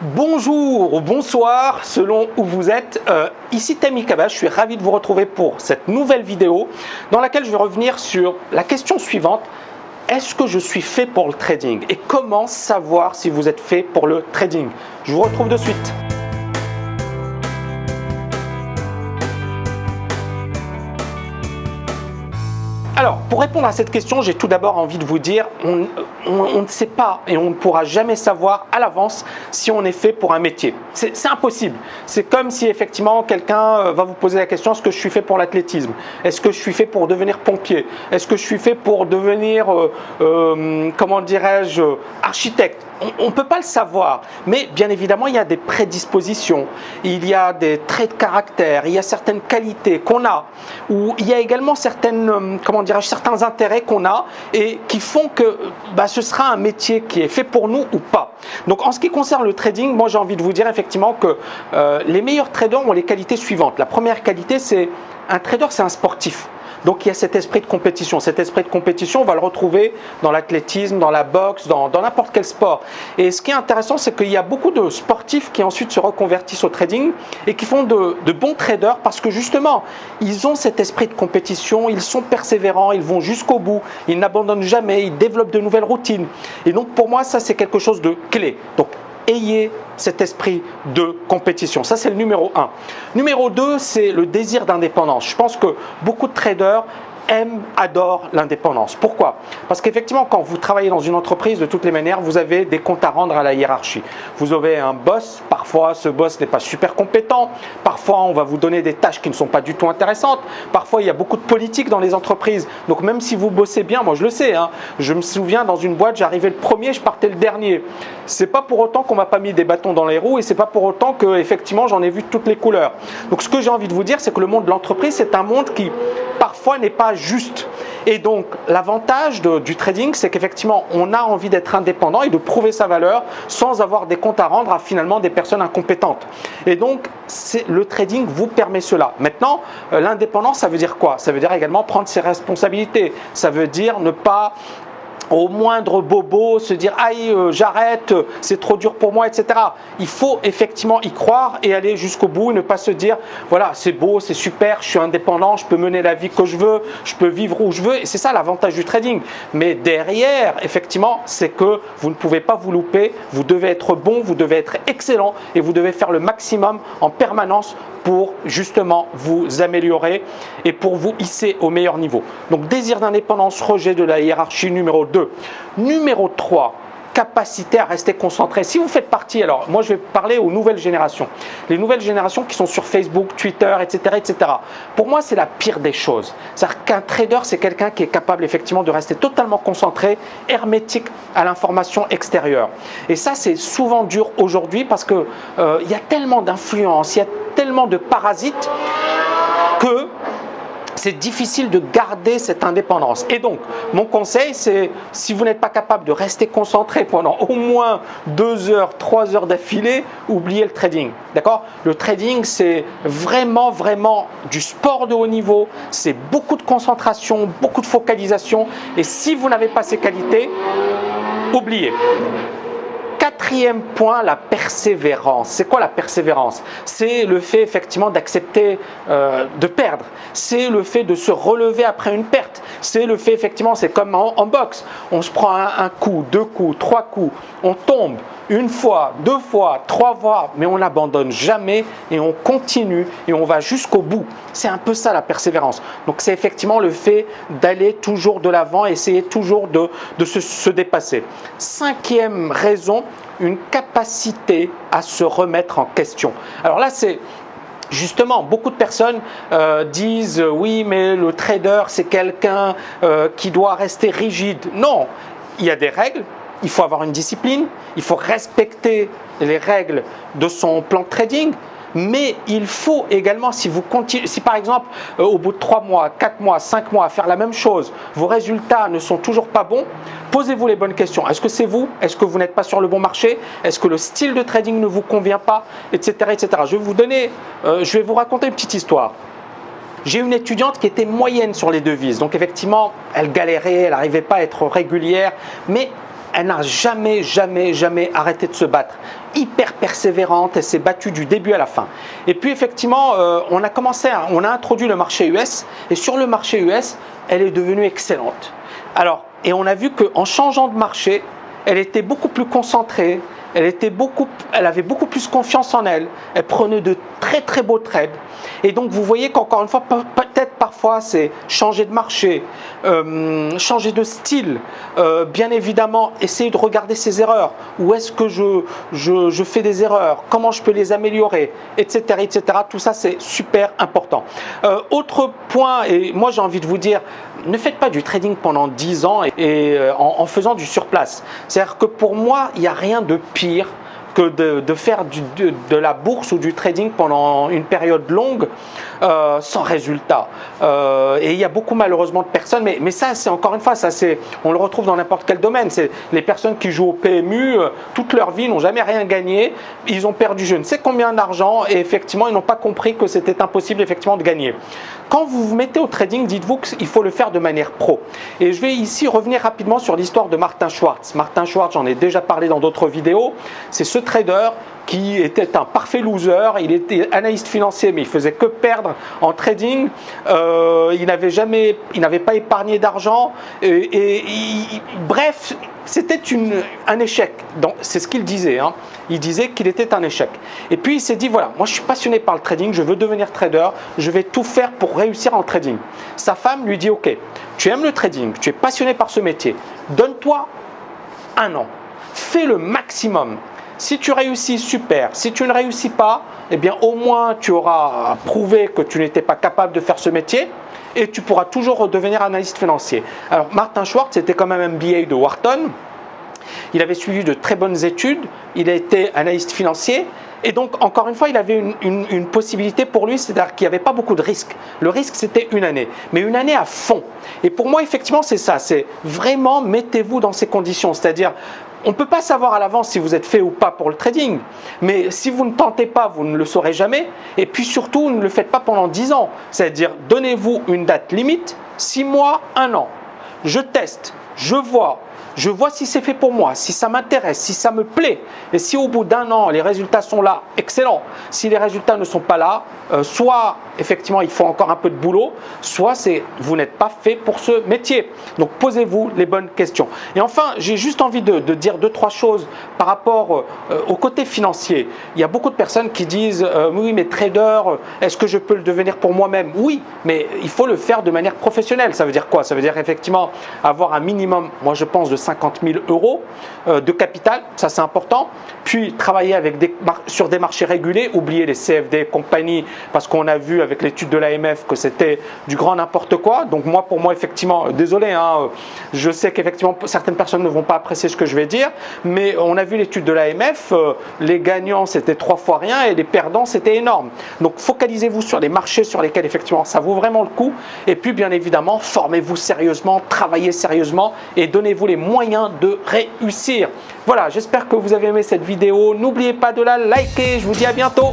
Bonjour ou bonsoir selon où vous êtes, ici Tammy Kaba, je suis ravi de vous retrouver pour cette nouvelle vidéo dans laquelle je vais revenir sur la question suivante. Est-ce que je suis fait pour le trading? Et comment savoir si vous êtes fait pour le trading? Je vous retrouve de suite. Alors, pour répondre à cette question, j'ai tout d'abord envie de vous dire, on ne sait pas et on ne pourra jamais savoir à l'avance si on est fait pour un métier. C'est impossible. C'est comme si effectivement quelqu'un va vous poser la question, est-ce que je suis fait pour l'athlétisme? Est-ce que je suis fait pour devenir pompier? Est-ce que je suis fait pour devenir, comment dirais-je, architecte? On ne peut pas le savoir, mais bien évidemment, il y a des prédispositions, il y a des traits de caractère, il y a certaines qualités qu'on a, ou il y a également certaines, certains intérêts qu'on a et qui font que ce sera un métier qui est fait pour nous ou pas. Donc en ce qui concerne le trading, moi j'ai envie de vous dire effectivement que les meilleurs traders ont les qualités suivantes. La première qualité, c'est un trader, c'est un sportif. Donc il y a cet esprit de compétition. Cet esprit de compétition, on va le retrouver dans l'athlétisme, dans la boxe, dans n'importe quel sport. Et ce qui est intéressant, c'est qu'il y a beaucoup de sportifs qui ensuite se reconvertissent au trading et qui font de bons traders parce que justement, ils ont cet esprit de compétition, ils sont persévérants, ils vont jusqu'au bout, ils n'abandonnent jamais, ils développent de nouvelles routines. Et donc pour moi, ça c'est quelque chose de clé. Donc ayez cet esprit de compétition. Ça, c'est le numéro 1. Numéro 2, c'est le désir d'indépendance. Je pense que beaucoup de traders adorent l'indépendance. Pourquoi? Parce qu'effectivement, quand vous travaillez dans une entreprise, de toutes les manières, vous avez des comptes à rendre à la hiérarchie. Vous avez un boss, parfois ce boss n'est pas super compétent, parfois on va vous donner des tâches qui ne sont pas du tout intéressantes, parfois il y a beaucoup de politique dans les entreprises, donc même si vous bossez bien, moi je le sais, je me souviens dans une boîte, j'arrivais le premier, je partais le dernier. C'est pas pour autant qu'on m'a pas mis des bâtons dans les roues et c'est pas pour autant que effectivement j'en ai vu toutes les couleurs. Donc ce que j'ai envie de vous dire, c'est que le monde de l'entreprise, c'est un monde qui parfois n'est pas juste. Et donc l'avantage du trading, c'est qu'effectivement on a envie d'être indépendant et de prouver sa valeur sans avoir des comptes à rendre à finalement des personnes incompétentes. Et donc le trading vous permet cela. Maintenant, l'indépendance, ça veut dire quoi? Ça veut dire également prendre ses responsabilités. Ça veut dire ne pas au moindre bobo se dire aïe j'arrête, c'est trop dur pour moi, etc. Il faut effectivement y croire et aller jusqu'au bout, ne pas se dire voilà c'est beau, c'est super, je suis indépendant, je peux mener la vie que je veux, je peux vivre où je veux, et c'est ça l'avantage du trading. Mais derrière effectivement c'est que vous ne pouvez pas vous louper, vous devez être bon, vous devez être excellent et vous devez faire le maximum en permanence pour justement vous améliorer et pour vous hisser au meilleur niveau. Donc désir d'indépendance, rejet de la hiérarchie, numéro 2. Numéro 3, capacité à rester concentré. Si vous faites partie, alors moi je vais parler aux nouvelles générations. Les nouvelles générations qui sont sur Facebook, Twitter, etc. etc. Pour moi c'est la pire des choses. C'est-à-dire qu'un trader c'est quelqu'un qui est capable effectivement de rester totalement concentré, hermétique à l'information extérieure. Et ça c'est souvent dur aujourd'hui parce que il y a tellement d'influence, il y a tellement de parasites que c'est difficile de garder cette indépendance. Et donc, mon conseil, c'est si vous n'êtes pas capable de rester concentré pendant au moins 2 heures, 3 heures d'affilée, oubliez le trading. D'accord? Le trading, c'est vraiment, vraiment du sport de haut niveau. C'est beaucoup de concentration, beaucoup de focalisation. Et si vous n'avez pas ces qualités, oubliez. 4e point, la persévérance. C'est quoi la persévérance? C'est le fait effectivement d'accepter de perdre. C'est le fait de se relever après une perte. C'est le fait effectivement, c'est comme en boxe. On se prend un coup, 2 coups, 3 coups. On tombe 1 fois, 2 fois, 3 fois, mais on n'abandonne jamais et on continue et on va jusqu'au bout. C'est un peu ça la persévérance. Donc c'est effectivement le fait d'aller toujours de l'avant, essayer toujours de se dépasser. 5e raison, une capacité à se remettre en question. Alors là, c'est justement, beaucoup de personnes disent oui, mais le trader, c'est quelqu'un qui doit rester rigide. Non, il y a des règles, il faut avoir une discipline, il faut respecter les règles de son plan de trading. Mais il faut également, si par exemple, au bout de 3 mois, 4 mois, 5 mois, à faire la même chose, vos résultats ne sont toujours pas bons, posez-vous les bonnes questions. Est-ce que c'est vous? Est-ce que vous n'êtes pas sur le bon marché? Est-ce que le style de trading ne vous convient pas? Etc. etc. Je vais vous raconter une petite histoire. J'ai une étudiante qui était moyenne sur les devises. Donc effectivement, elle galérait, elle n'arrivait pas à être régulière. Mais elle n'a jamais, jamais, jamais arrêté de se battre. Hyper persévérante, elle s'est battue du début à la fin. Et puis effectivement, on a introduit le marché US, et sur le marché US, elle est devenue excellente. Alors, et on a vu qu'en changeant de marché, elle était beaucoup plus concentrée, elle avait beaucoup plus confiance en elle, elle prenait de très très beaux trades. Et donc vous voyez qu'encore une fois, peut-être parfois c'est changer de marché, changer de style, bien évidemment essayer de regarder ses erreurs, où est-ce que je fais des erreurs, comment je peux les améliorer, etc. etc. Tout ça c'est super important. Autre point, et moi j'ai envie de vous dire, ne faites pas du trading pendant 10 ans en faisant du surplace. C'est-à-dire que pour moi, il n'y a rien de pire que de faire de la bourse ou du trading pendant une période longue sans résultat. Et il y a beaucoup malheureusement de personnes, mais ça c'est encore une fois, on le retrouve dans n'importe quel domaine. C'est les personnes qui jouent au PMU, toute leur vie n'ont jamais rien gagné, ils ont perdu je ne sais combien d'argent et effectivement ils n'ont pas compris que c'était impossible effectivement de gagner. Quand vous vous mettez au trading, dites-vous qu'il faut le faire de manière pro. Et je vais ici revenir rapidement sur l'histoire de Martin Schwartz. Martin Schwartz, j'en ai déjà parlé dans d'autres vidéos, c'est ce trader qui était un parfait loser, il était analyste financier mais il faisait que perdre en trading, il n'avait pas épargné d'argent, bref, c'était un échec. C'est ce qu'il disait, hein. Il disait qu'il était un échec. Et puis il s'est dit voilà, moi je suis passionné par le trading, je veux devenir trader, je vais tout faire pour réussir en trading. Sa femme lui dit ok, tu aimes le trading, tu es passionné par ce métier, donne-toi 1 an, fais le maximum. Si tu réussis, super. Si tu ne réussis pas, eh bien au moins tu auras prouvé que tu n'étais pas capable de faire ce métier et tu pourras toujours redevenir analyste financier. Alors Martin Schwartz était quand même MBA de Wharton. Il avait suivi de très bonnes études. Il a été analyste financier. Et donc, encore une fois, il avait une possibilité pour lui, c'est-à-dire qu'il n'y avait pas beaucoup de risques. Le risque, c'était 1 année, mais 1 année à fond. Et pour moi, effectivement, c'est ça. C'est vraiment, mettez-vous dans ces conditions. C'est-à-dire, on ne peut pas savoir à l'avance si vous êtes fait ou pas pour le trading, mais si vous ne tentez pas, vous ne le saurez jamais. Et puis surtout, ne le faites pas pendant 10 ans. C'est-à-dire, donnez-vous une date limite, 6 mois, 1 an. Je teste, je vois si c'est fait pour moi, si ça m'intéresse, si ça me plaît. Et si au bout d'1 an, les résultats sont là, excellent. Si les résultats ne sont pas là, soit effectivement il faut encore un peu de boulot, soit vous n'êtes pas fait pour ce métier. Donc posez-vous les bonnes questions. Et enfin, j'ai juste envie de dire 2-3 choses par rapport au côté financier. Il y a beaucoup de personnes qui disent oui mais trader, est-ce que je peux le devenir pour moi-même? Oui, mais il faut le faire de manière professionnelle. Ça veut dire quoi? Ça veut dire effectivement avoir un minimum, moi je pense, de 50 000 euros de capital, ça c'est important. Puis travailler sur des marchés régulés, oublier les CFD et compagnie, parce qu'on a vu avec l'étude de l'AMF que c'était du grand n'importe quoi. Donc pour moi effectivement, désolé, hein, je sais qu'effectivement certaines personnes ne vont pas apprécier ce que je vais dire, mais on a vu l'étude de l'AMF, les gagnants c'était 3 fois rien et les perdants c'était énorme. Donc focalisez-vous sur les marchés sur lesquels effectivement ça vaut vraiment le coup. Et puis bien évidemment, formez-vous sérieusement, travaillez sérieusement et donnez-vous les moyens de réussir. Voilà, j'espère que vous avez aimé cette vidéo. N'oubliez pas de la liker. Je vous dis à bientôt.